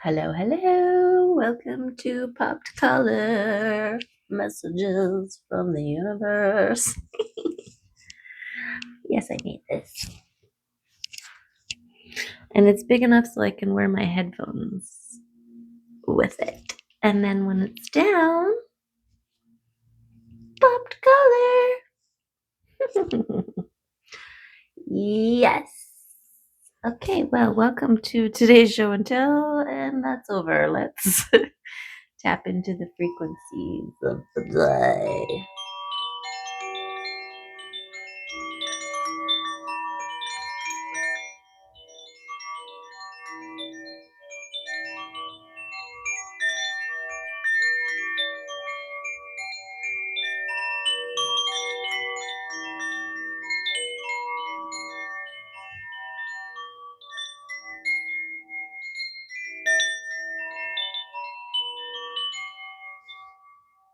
Hello, hello. Welcome to Popped Color Messages from the Universe. Yes, I made this. And it's big enough so I can wear my headphones with it. And then when it's down, Popped Color. Yes. Okay, well, welcome to today's show and tell, and that's over. Let's tap into the frequencies of the day.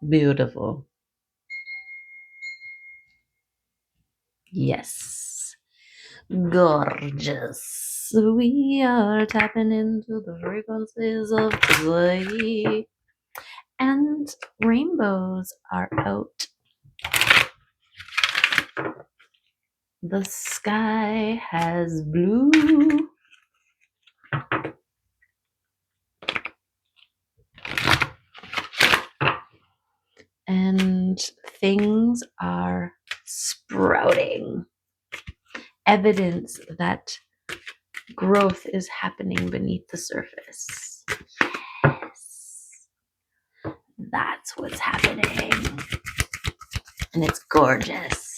Beautiful. Yes. Gorgeous. We are tapping into the frequencies of joy. And rainbows are out. The sky has blue. And things are sprouting. Evidence that growth is happening beneath the surface. Yes. That's what's happening. And it's gorgeous.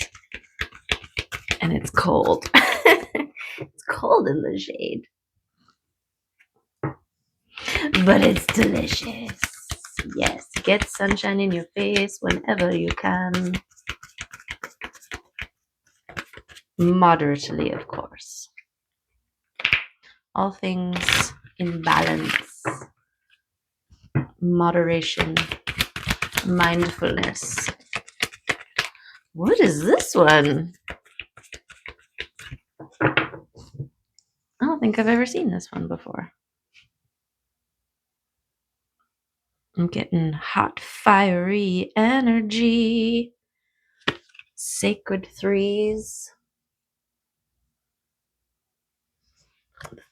And it's cold. It's cold in the shade. But it's delicious. Yes, get sunshine in your face whenever you can. Moderately, of course. All things in balance. Moderation. Mindfulness. What is this one? I don't think I've ever seen this one before. I'm getting hot, fiery energy. Sacred threes.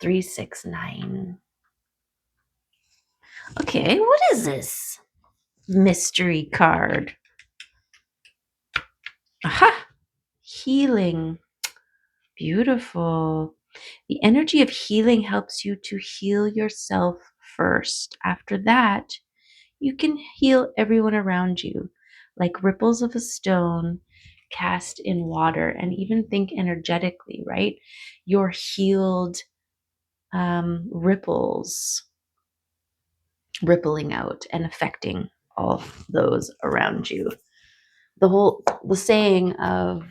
369. Okay, what is this mystery card? Aha! Healing. Beautiful. The energy of healing helps you to heal yourself first. After that, you can heal everyone around you, like ripples of a stone cast in water, and even think energetically, right? Your healed ripples rippling out and affecting all those around you. The saying of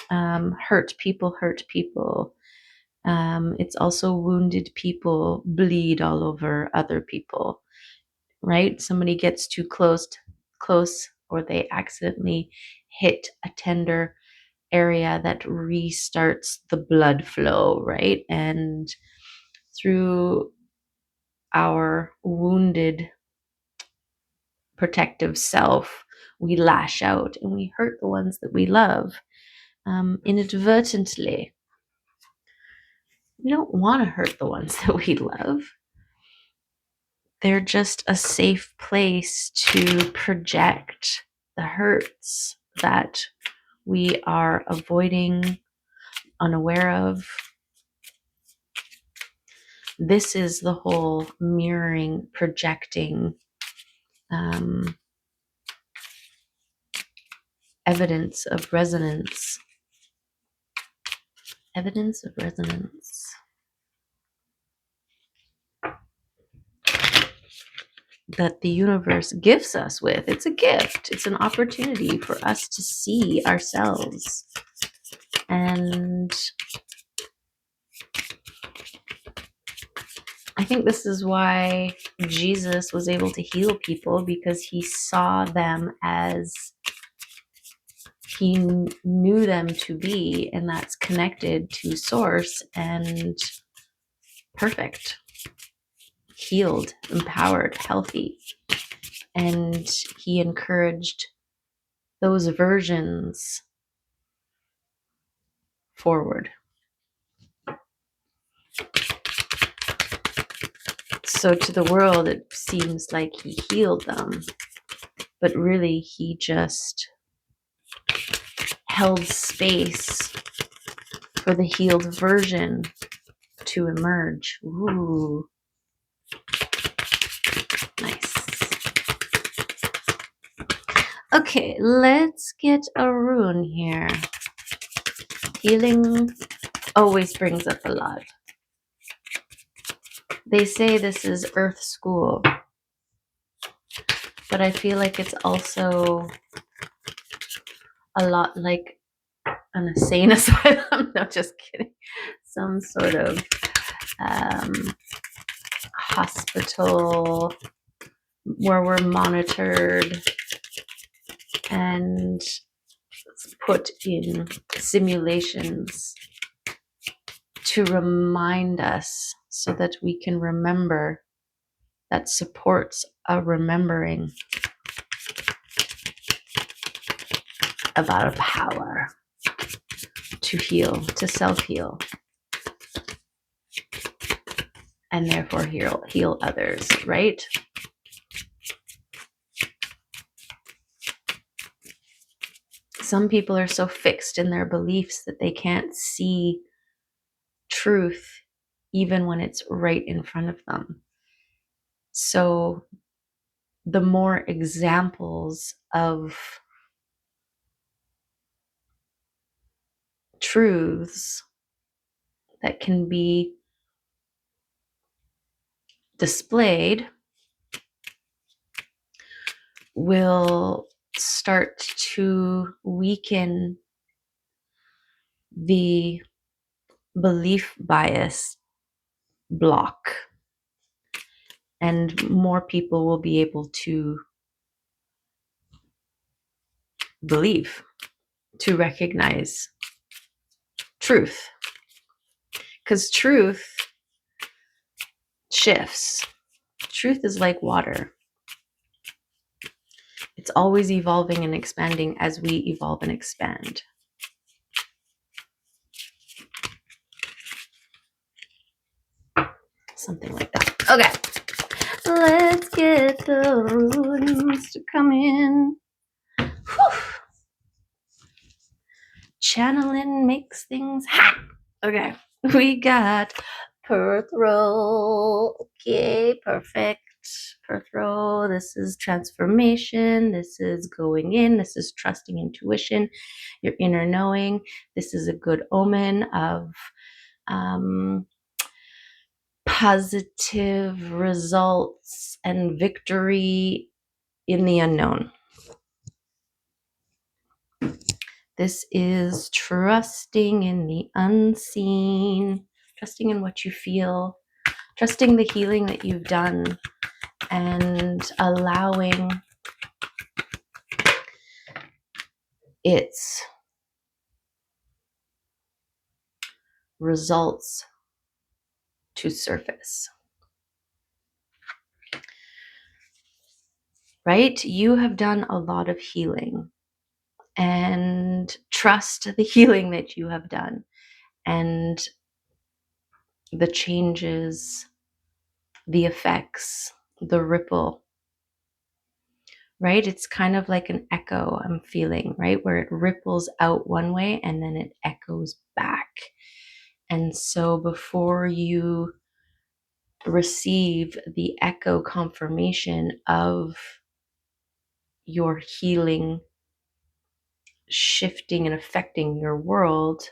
hurt people hurt people. It's also wounded people bleed all over other people, right? Somebody gets too close, or they accidentally hit a tender area that restarts the blood flow, right? And through our wounded protective self, we lash out and we hurt the ones that we love inadvertently. We don't want to hurt the ones that we love. They're just a safe place to project the hurts that we are avoiding, unaware of. This is the whole mirroring, projecting evidence of resonance. Evidence of resonance. That the universe gifts us with. It's a gift. It's an opportunity for us to see ourselves. And I think this is why Jesus was able to heal people, because he saw them as he knew them to be, and that's connected to source and perfect. healed, empowered, healthy. And he encouraged those versions forward. So to the world, it seems like he healed them, but really he just held space for the healed version to emerge. Ooh, nice. Okay, let's get a rune here. Healing always brings up a lot. They say this is Earth School, but I feel like it's also a lot like an insane asylum. No, just kidding. Some sort of hospital where we're monitored and put in simulations to remind us so that we can remember, that supports a remembering about a power to heal, to self-heal, and therefore heal others, right? Some people are so fixed in their beliefs that they can't see truth even when it's right in front of them. So the more examples of truths that can be displayed will start to weaken the belief bias block, and more people will be able to believe, to recognize truth. Because truth shifts. Truth is like water. It's always evolving and expanding as we evolve and expand. Something like that. Okay. Let's get the runes to come in. Whew. Channeling makes things hot. Okay. We got Perth Row. Okay, perfect. Perth Row. This is transformation. This is going in. This is trusting intuition, your inner knowing. This is a good omen of positive results and victory in the unknown. This is trusting in the unseen, trusting in what you feel, trusting the healing that you've done, and allowing its results to surface. Right? You have done a lot of healing, and trust the healing that you have done and the changes, the effects, the ripple, right? It's kind of like an echo I'm feeling, right? Where it ripples out one way and then it echoes back. And so before you receive the echo confirmation of your healing shifting and affecting your world,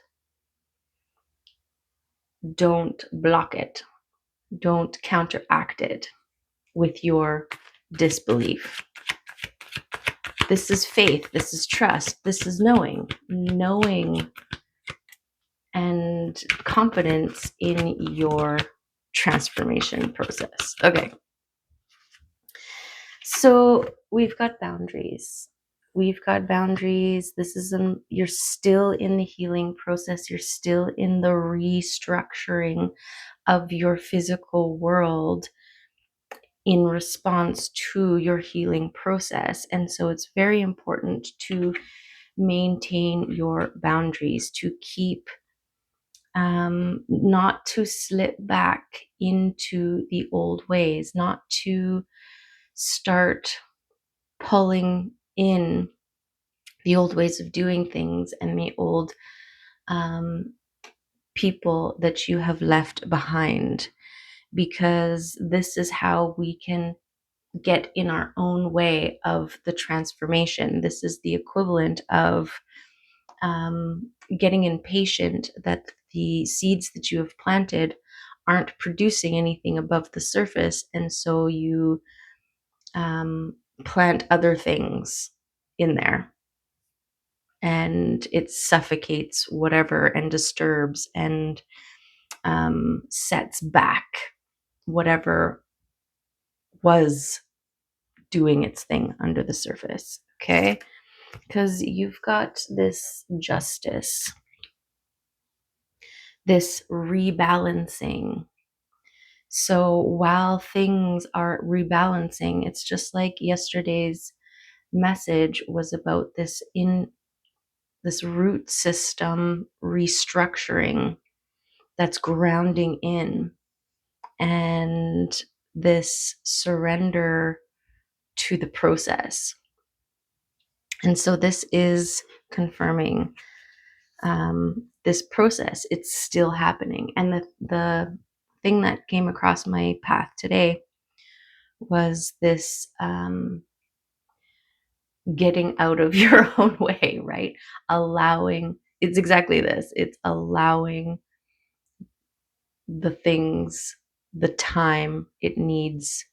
don't block it. Don't counteract it with your disbelief. This is faith. This is trust. This is knowing and confidence in your transformation process. Okay. So we've got boundaries. This is you're still in the healing process. You're still in the restructuring of your physical world in response to your healing process. And so it's very important to maintain your boundaries, to keep, not to slip back into the old ways, not to start pulling in the old ways of doing things and the old people that you have left behind, because this is how we can get in our own way of the transformation. This is the equivalent of getting impatient that the seeds that you have planted aren't producing anything above the surface, and so you plant other things in there, and it suffocates whatever and disturbs and sets back whatever was doing its thing under the surface. Okay, because you've got this justice, this rebalancing. So while things are rebalancing, it's just like yesterday's message was about this root system restructuring that's grounding in, and this surrender to the process. And so this is confirming this process. It's still happening. And the thing that came across my path today was this getting out of your own way, right? Allowing, it's exactly this. It's allowing the things the time it needs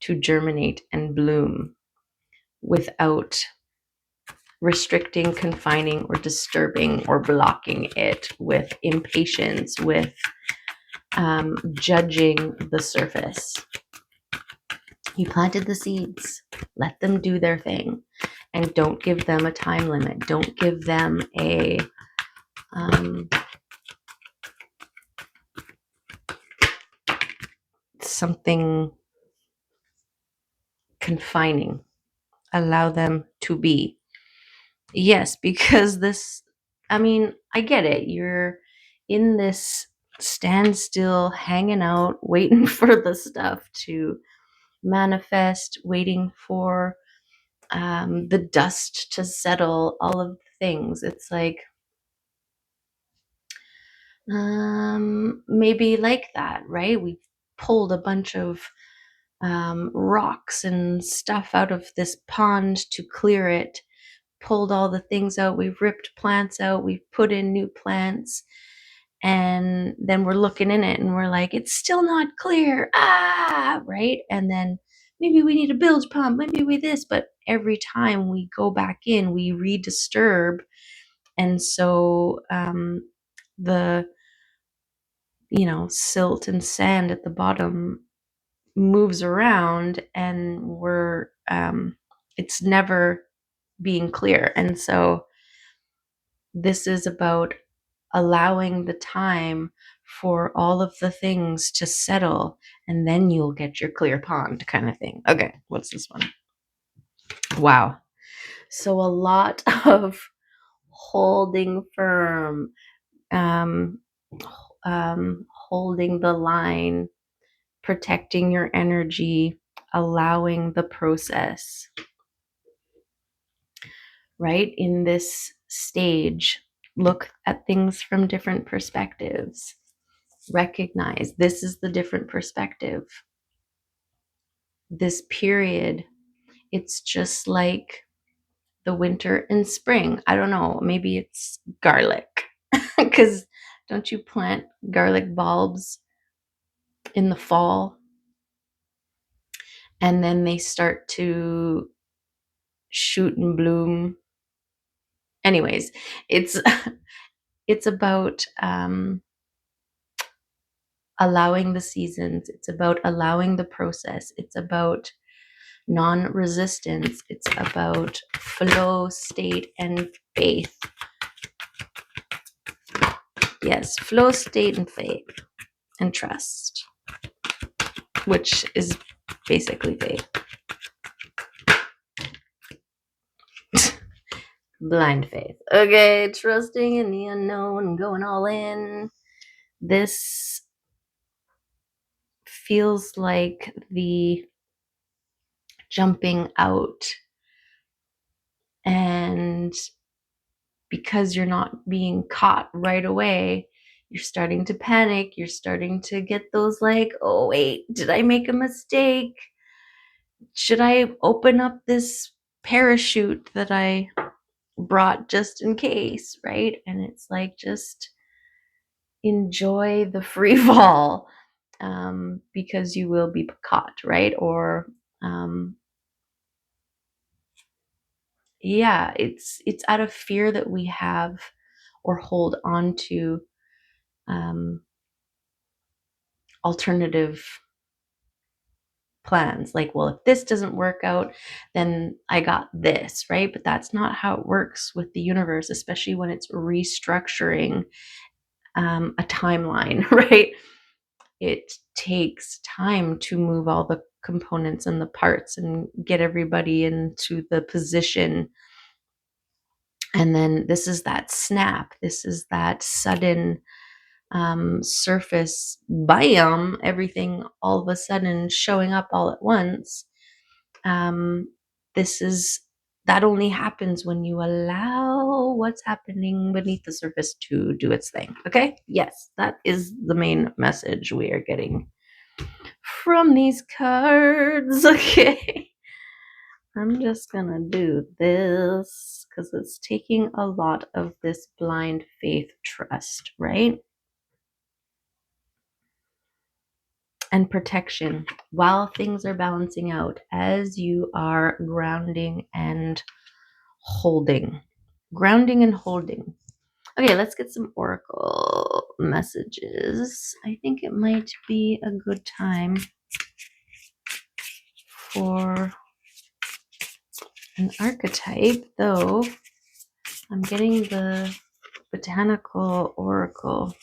to germinate and bloom without restricting, confining, or disturbing or blocking it with impatience, with judging the surface. You planted the seeds, let them do their thing, and don't give them a time limit. Don't give them a something confining. Allow them to be. Yes, because this, I mean, I get it. You're in this standstill, hanging out, waiting for the stuff to manifest, waiting for the dust to settle, all of the things. It's like, maybe like that, right? We've pulled a bunch of rocks and stuff out of this pond to clear it, pulled all the things out, we've ripped plants out, we've put in new plants, and then we're looking in it and we're like, it's still not clear, right? And then maybe we need a bilge pump, maybe we this, but every time we go back in, we redisturb. And so the silt and sand at the bottom moves around, and we're it's never being clear. And so this is about allowing the time for all of the things to settle, and then you'll get your clear pond kind of thing. Okay, what's this one? Wow. So a lot of holding firm, um, holding the line, protecting your energy, allowing the process, right? In this stage, look at things from different perspectives. Recognize this is the different perspective. This period, it's just like the winter and spring. I don't know, maybe it's garlic. Because don't you plant garlic bulbs in the fall? And then they start to shoot and bloom. Anyways, it's it's about allowing the seasons. It's about allowing the process. It's about non-resistance. It's about flow, state, and faith. Yes, flow, state, and faith, and trust, which is basically faith. Blind faith. Okay, trusting in the unknown, going all in. This feels like the jumping out, and because you're not being caught right away, you're starting to panic. You're starting to get those like, oh wait, did I make a mistake? Should I open up this parachute that I brought just in case, right? And it's like, just enjoy the free fall, because you will be caught, right? Or yeah, it's out of fear that we have or hold on to alternative plans. Like, well, if this doesn't work out, then I got this, right? But that's not how it works with the universe, especially when it's restructuring a timeline, right? It takes time to move all the components and the parts and get everybody into the position. And then this is that snap. This is that sudden surface, bam, everything all of a sudden showing up all at once. This is that only happens when you allow what's happening beneath the surface to do its thing. Okay? Yes, that is the main message we are getting from these cards. Okay. I'm just gonna do this because it's taking a lot of this blind faith trust, right? And protection while things are balancing out, as you are grounding and holding. Grounding and holding. Okay, let's get some oracle messages. I think it might be a good time for an archetype, though I'm getting the botanical oracle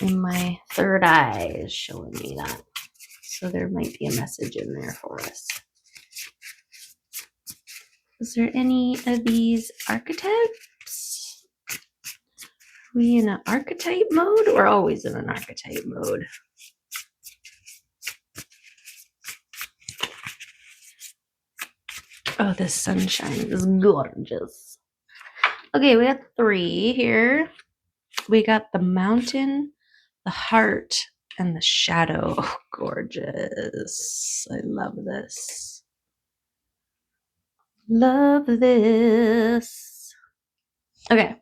in my third eye is showing me that. So there might be a message in there for us. Is there any of these archetypes? Are we in an archetype mode? We're always in an archetype mode. Oh, this sunshine is gorgeous. Okay, we got 3 here. We got the mountain, the heart, and the shadow. Oh, gorgeous. I love this. Love this. Okay.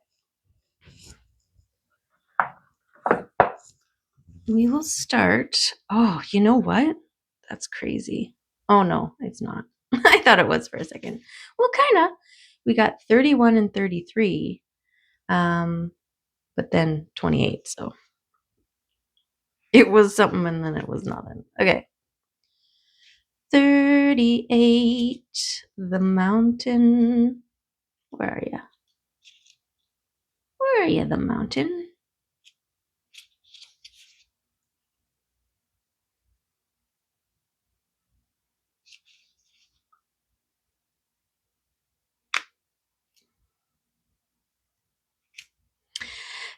We will start. Oh, you know what? That's crazy. Oh, no, it's not. I thought it was for a second. Well, kind of. We got 31 and 33, but then 28. So it was something and then it was nothing. Okay. 38, the mountain. Where are you? Where are you, the mountain?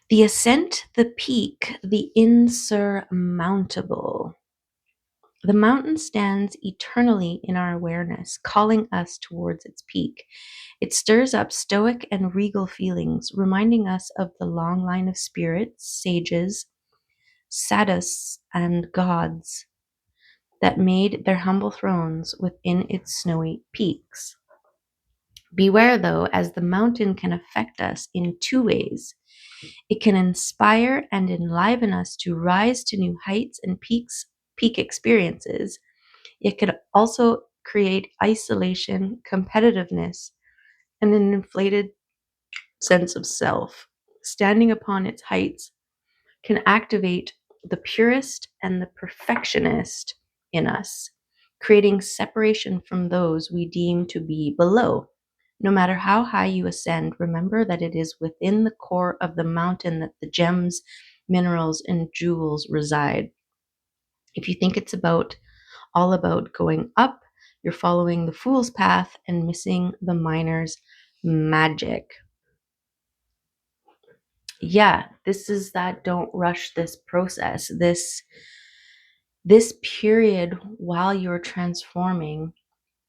The ascent, the peak, the insurmountable. The mountain stands eternally in our awareness, calling us towards its peak. It stirs up stoic and regal feelings, reminding us of the long line of spirits, sages, sadhus, and gods that made their humble thrones within its snowy peaks. Beware, though, as the mountain can affect us in 2 ways. It can inspire and enliven us to rise to new heights and peak experiences. It could also create isolation, competitiveness, and an inflated sense of self. Standing upon its heights can activate the purist and the perfectionist in us, creating separation from those we deem to be below. No matter how high you ascend, remember that it is within the core of the mountain that the gems, minerals, and jewels reside. If you think it's about all about going up. You're following the fool's path and missing the miner's magic. Yeah, this is that don't rush this process. This period while you're transforming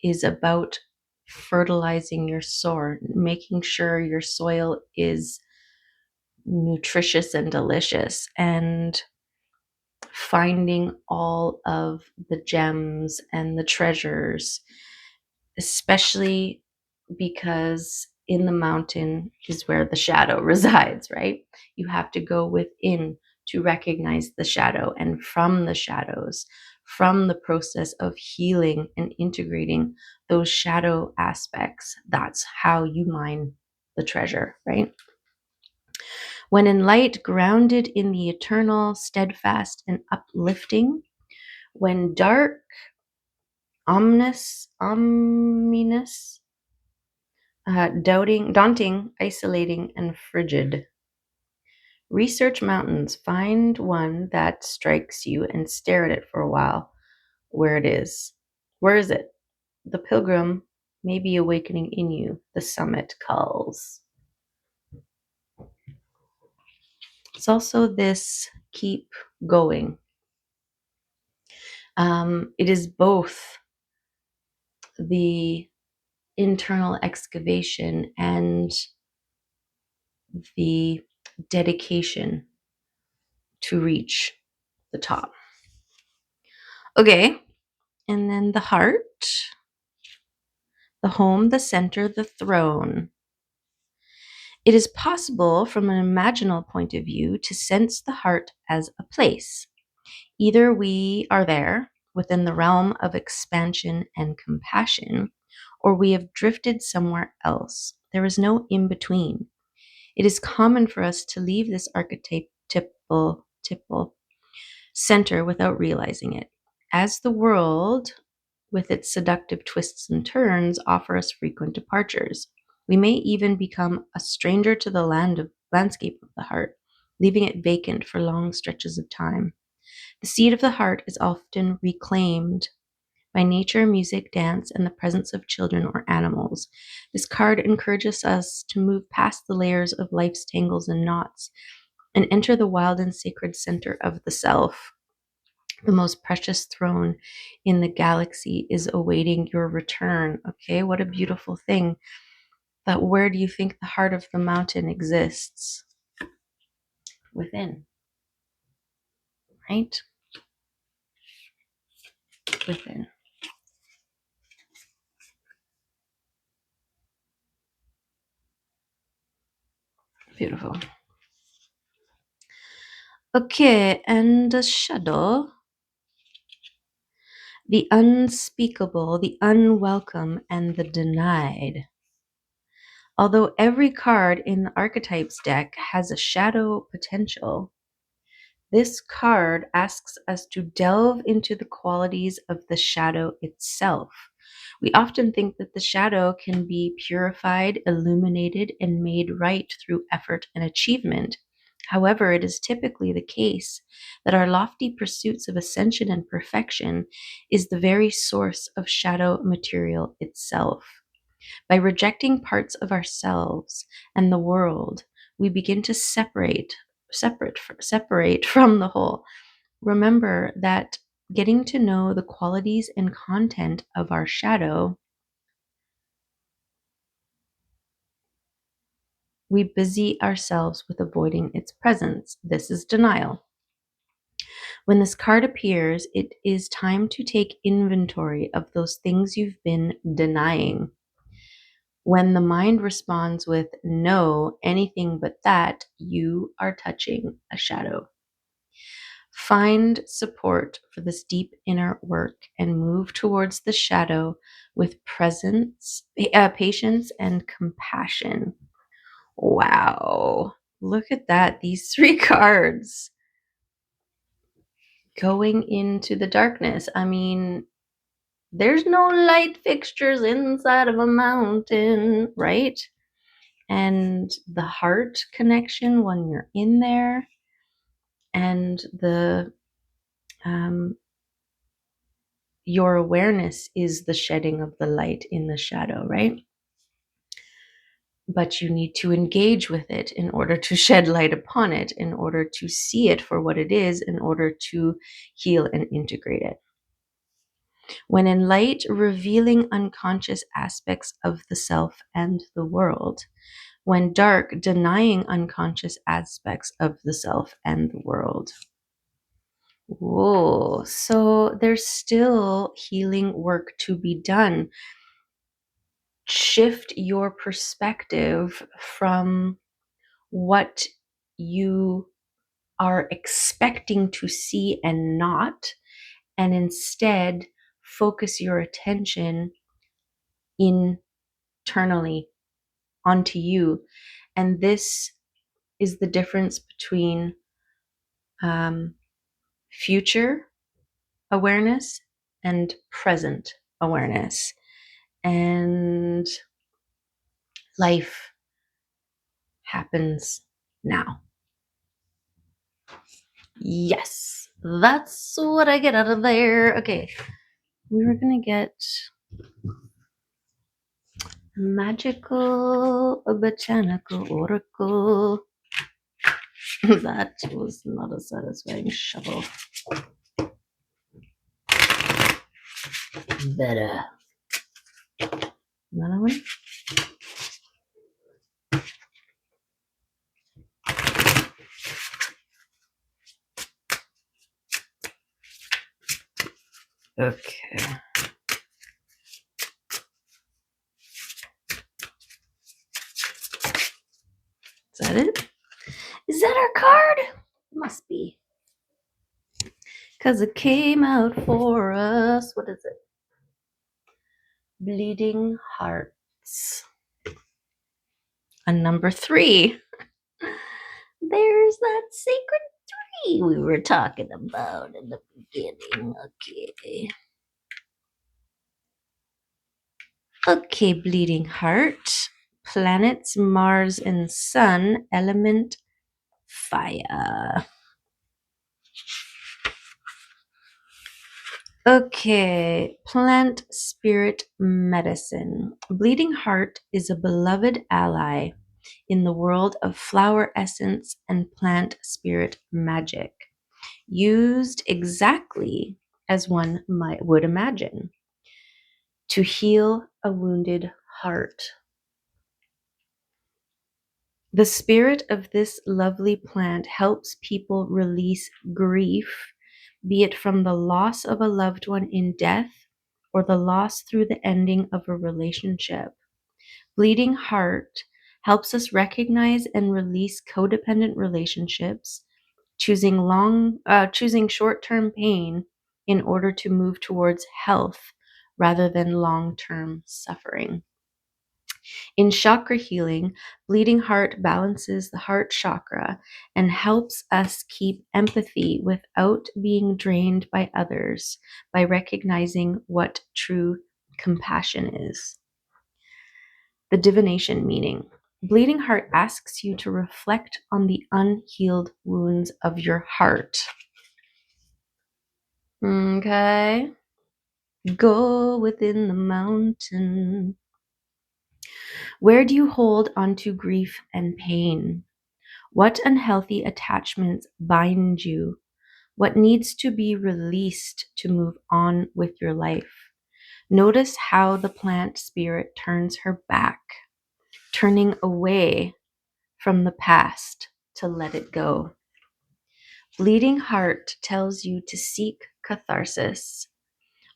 is about fertilizing your soil, making sure your soil is nutritious and delicious, and finding all of the gems and the treasures, especially because in the mountain is where the shadow resides, right? You have to go within to recognize the shadow, and from the shadows, from the process of healing and integrating those shadow aspects, that's how you mine the treasure, right? When in light, grounded in the eternal, steadfast, and uplifting, when dark, ominous, daunting, isolating, and frigid. Research mountains, find one that strikes you and stare at it for a while. Where it is. Where is it? The pilgrim may be awakening in you. The summit calls. It's also this keep going. It is both the internal excavation and the dedication to reach the top. Okay, and then the heart, the home, the center, the throne. It is possible from an imaginal point of view to sense the heart as a place. Either we are there within the realm of expansion and compassion, or we have drifted somewhere else. There is no in between. It is common for us to leave this archetypal center without realizing it. As the world, with its seductive twists and turns, offer us frequent departures, we may even become a stranger to the landscape of the heart, leaving it vacant for long stretches of time. The seat of the heart is often reclaimed by nature, music, dance, and the presence of children or animals. This card encourages us to move past the layers of life's tangles and knots and enter the wild and sacred center of the self. The most precious throne in the galaxy is awaiting your return. Okay, what a beautiful thing. But where do you think the heart of the mountain exists? Within, right? Within. Beautiful. Okay, and the shadow, the unspeakable, the unwelcome, and the denied. Although every card in the archetypes deck has a shadow potential, this card asks us to delve into the qualities of the shadow itself. We often think that the shadow can be purified, illuminated, and made right through effort and achievement. However, it is typically the case that our lofty pursuits of ascension and perfection is the very source of shadow material itself. By rejecting parts of ourselves and the world, we begin to separate from the whole. Remember that getting to know the qualities and content of our shadow, we busy ourselves with avoiding its presence. This is denial. When this card appears, it is time to take inventory of those things you've been denying. When the mind responds with no, anything but that, you are touching a shadow. Find support for this deep inner work and move towards the shadow with patience, and compassion. Wow. Look at that. These three cards going into the darkness. I mean, there's no light fixtures inside of a mountain, right? And the heart connection when you're in there, and the your awareness is the shedding of the light in the shadow, right? But you need to engage with it in order to shed light upon it, in order to see it for what it is, in order to heal and integrate it. When in light, revealing unconscious aspects of the self and the world. When dark, denying unconscious aspects of the self and the world. Whoa, so there's still healing work to be done. Shift your perspective from what you are expecting to see and not, and instead focus your attention internally onto you. And this is the difference between future awareness and present awareness. And life happens now. Yes, that's what I get out of there. Okay, we were gonna get magical botanical oracle. That was not a satisfying shuffle. Better. Another one. Okay. Is that it? Is that our card? Must be. Because it came out for us. What is it? Bleeding Hearts. And number 3. There's that sacred 3 we were talking about in the beginning. Okay. Okay, Bleeding Heart. Planets Mars and Sun. Element fire. Okay, plant spirit medicine. Bleeding Heart is a beloved ally in the world of flower essence and plant spirit magic, used exactly as one would imagine to heal a wounded heart. The spirit of this lovely plant helps people release grief, be it from the loss of a loved one in death or the loss through the ending of a relationship. Bleeding Heart helps us recognize and release codependent relationships, choosing short-term pain in order to move towards health rather than long-term suffering. In chakra healing, Bleeding Heart balances the heart chakra and helps us keep empathy without being drained by others by recognizing what true compassion is. The divination meaning. Bleeding Heart asks you to reflect on the unhealed wounds of your heart. Okay. Go within the mountain. Where do you hold onto grief and pain? What unhealthy attachments bind you? What needs to be released to move on with your life? Notice how the plant spirit turns her back, turning away from the past to let it go. Bleeding Heart tells you to seek catharsis,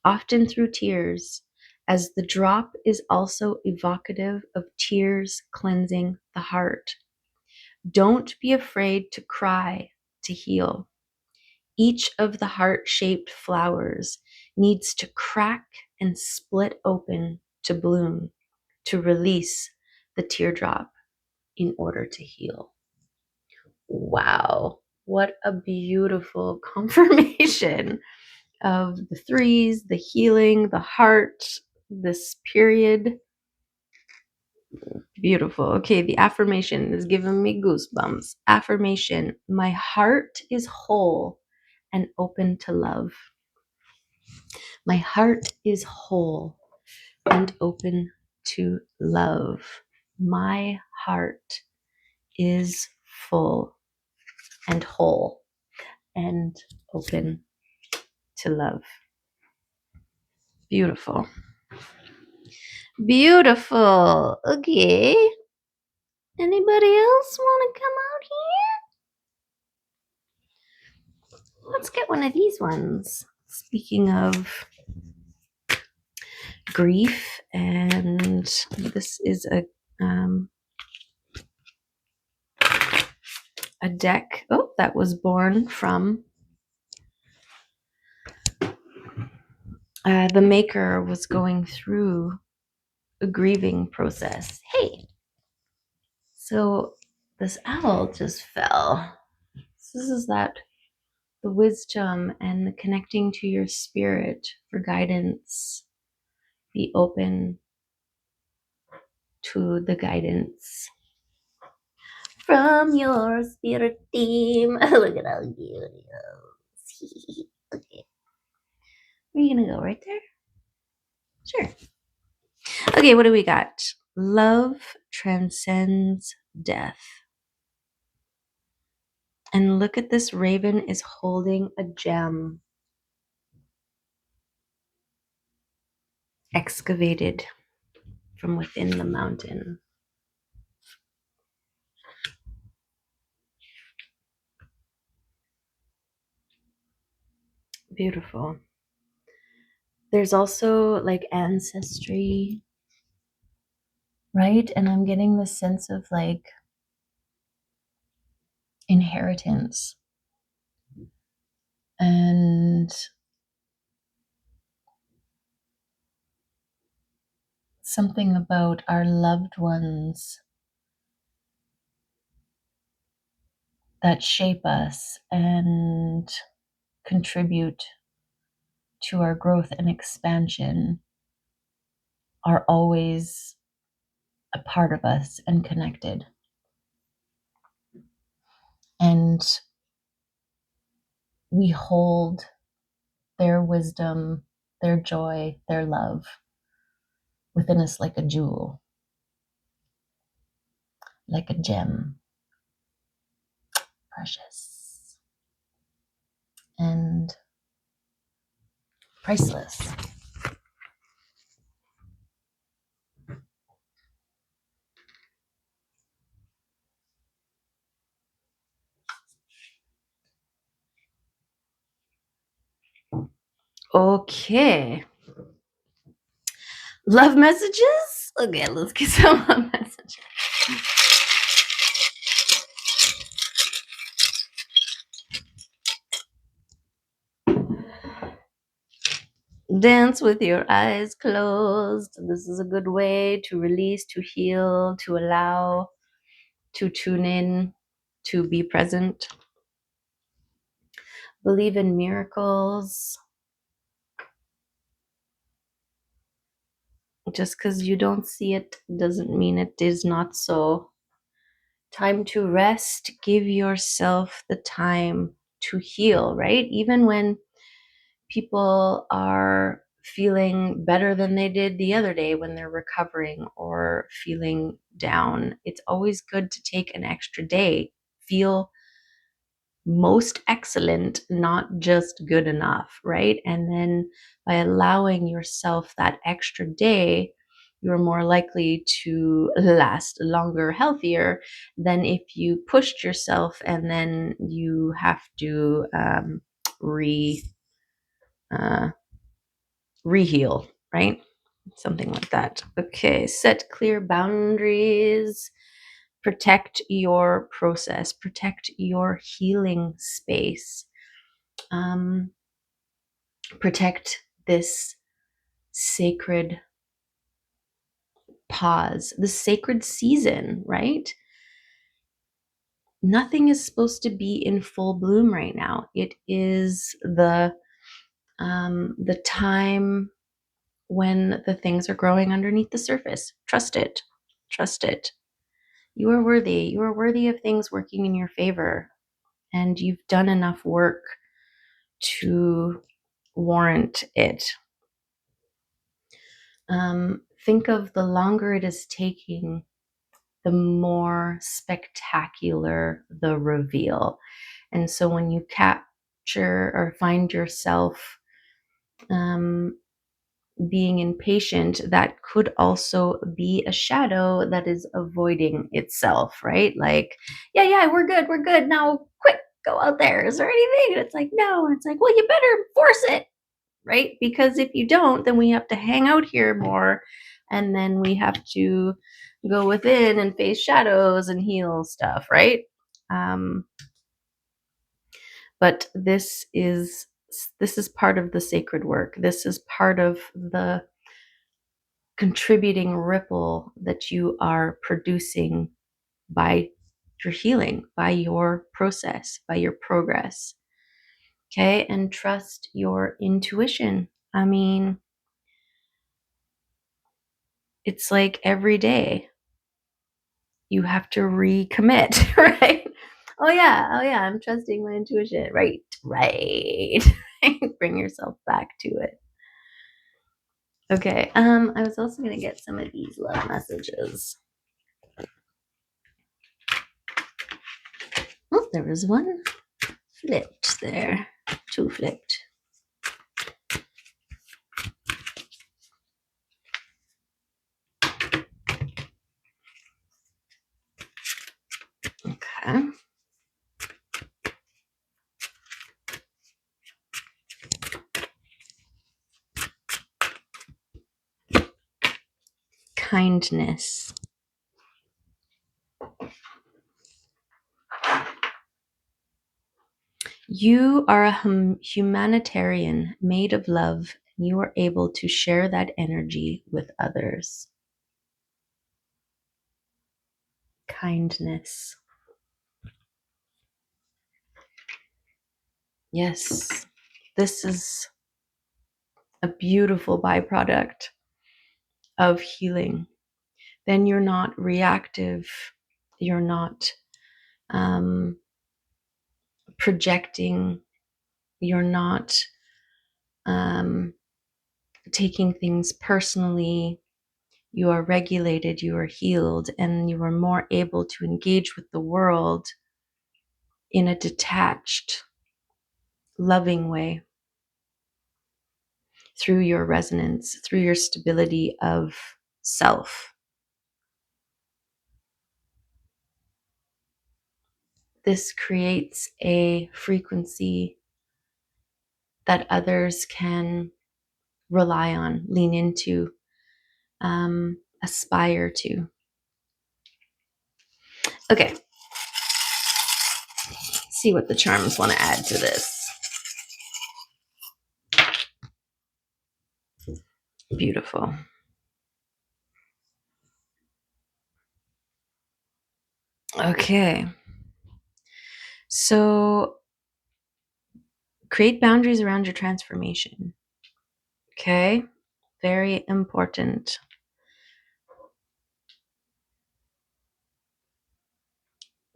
often through tears, as the drop is also evocative of tears cleansing the heart. Don't be afraid to cry to heal. Each of the heart-shaped flowers needs to crack and split open to bloom, to release the teardrop in order to heal. Wow, what a beautiful confirmation of the 3s, the healing, the heart, this period. Beautiful. Okay, the affirmation is giving me goosebumps. Affirmation: my heart is whole and open to love. My heart is whole and open to love. My heart is full and whole and open to love. Beautiful. Beautiful. Okay. Anybody else want to come out here? Let's get one of these ones. Speaking of grief, and this is a deck that was born from the maker was going through a grieving process. Hey, so this owl just fell. So this is that the wisdom and the connecting to your spirit for guidance. Be open to the guidance from your spirit team. Look at how cute it is. Okay. Are you gonna go right there? Sure. Okay, what do we got? Love transcends death. And look at this raven is holding a gem excavated from within the mountain. Beautiful. There's also like ancestry, right? And I'm getting this sense of like inheritance and something about our loved ones that shape us and contribute to our growth and expansion are always a part of us and connected. And we hold their wisdom, their joy, their love within us like a jewel, like a gem, precious and priceless. Okay. Love messages? Okay, let's get some love messages. Dance with your eyes closed. This is a good way to release, to heal, to allow, to tune in, to be present. Believe in miracles. Just because you don't see it doesn't mean it is not so. Time to rest. Give yourself the time to heal, right? Even when people are feeling better than they did the other day when they're recovering or feeling down, it's always good to take an extra day. Feel most excellent, not just good enough, right? And then by allowing yourself that extra day, you're more likely to last longer, healthier than if you pushed yourself and then you have to reheal, right? Something like that. Okay, set clear boundaries. Protect your process, protect your healing space. Protect this sacred pause, the sacred season, right? Nothing is supposed to be in full bloom right now. It is the time when the things are growing underneath the surface. Trust it. Trust it. You are worthy. You are worthy of things working in your favor. And you've done enough work to warrant it. Think of the longer it is taking, the more spectacular the reveal. And so when you capture or find yourself um, being impatient, that could also be a shadow that is avoiding itself, right? Like, yeah, we're good. Now, quick, go out there. Is there anything? And it's like, no. And it's like, well, you better force it, right? Because if you don't, then we have to hang out here more. And then we have to go within and face shadows and heal stuff, right? Um, but this is part of the sacred work. This is part of the contributing ripple that you are producing by your healing, by your process, by your progress. Okay, and trust your intuition. I mean, it's like every day you have to recommit, right? Oh yeah, I'm trusting my intuition. Right. Bring yourself back to it. Okay. I was also gonna get some of these love messages. Oh, there was one flipped there. Two flipped. Okay. Kindness. You are a humanitarian made of love, and you are able to share that energy with others. Kindness. Yes, this is a beautiful byproduct of healing. Then you're not reactive. You're not projecting. You're not taking things personally. You are regulated, you are healed, and you are more able to engage with the world in a detached, loving way through your resonance, through your stability of self. This creates a frequency that others can rely on, lean into, aspire to. Okay, see what the charms want to add to this. Beautiful. Okay. So create boundaries around your transformation. Okay. Very important.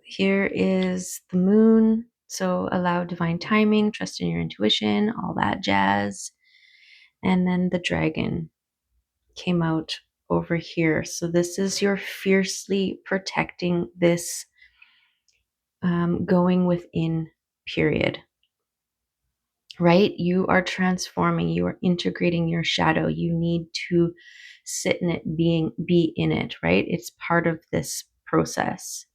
Here is the moon. So allow divine timing, trust in your intuition, all that jazz. And then the dragon came out over here. So this is your fiercely protecting this going within period, right? You are transforming, you are integrating your shadow. You need to sit in it, be in it, right? It's part of this process.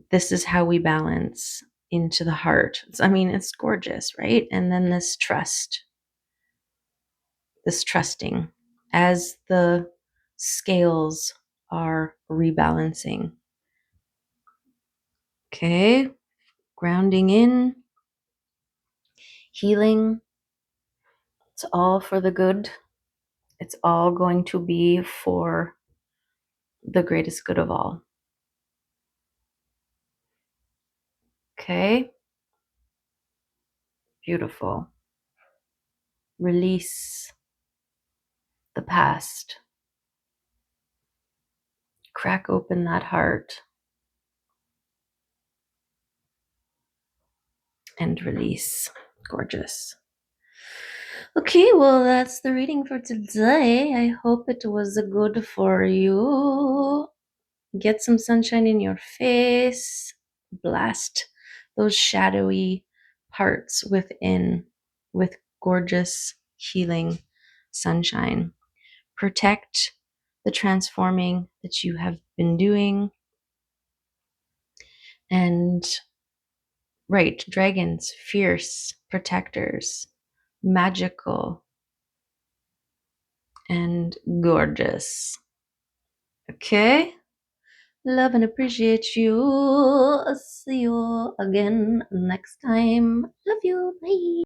This is how we balance into the heart. I mean, it's gorgeous, right? And then this trust, this trusting as the scales are rebalancing. Okay, grounding in, healing. It's all for the good. It's all going to be for the greatest good of all. Okay, beautiful. Release the past. Crack open that heart and release. Gorgeous. Okay, well, that's the reading for today. I hope it was good for you. Get some sunshine in your face. Blast those shadowy parts within with gorgeous healing sunshine. Protect the transforming that you have been doing. And right, dragons, fierce protectors, magical and gorgeous. Okay? Love and appreciate you. See you again next time. Love you. Bye.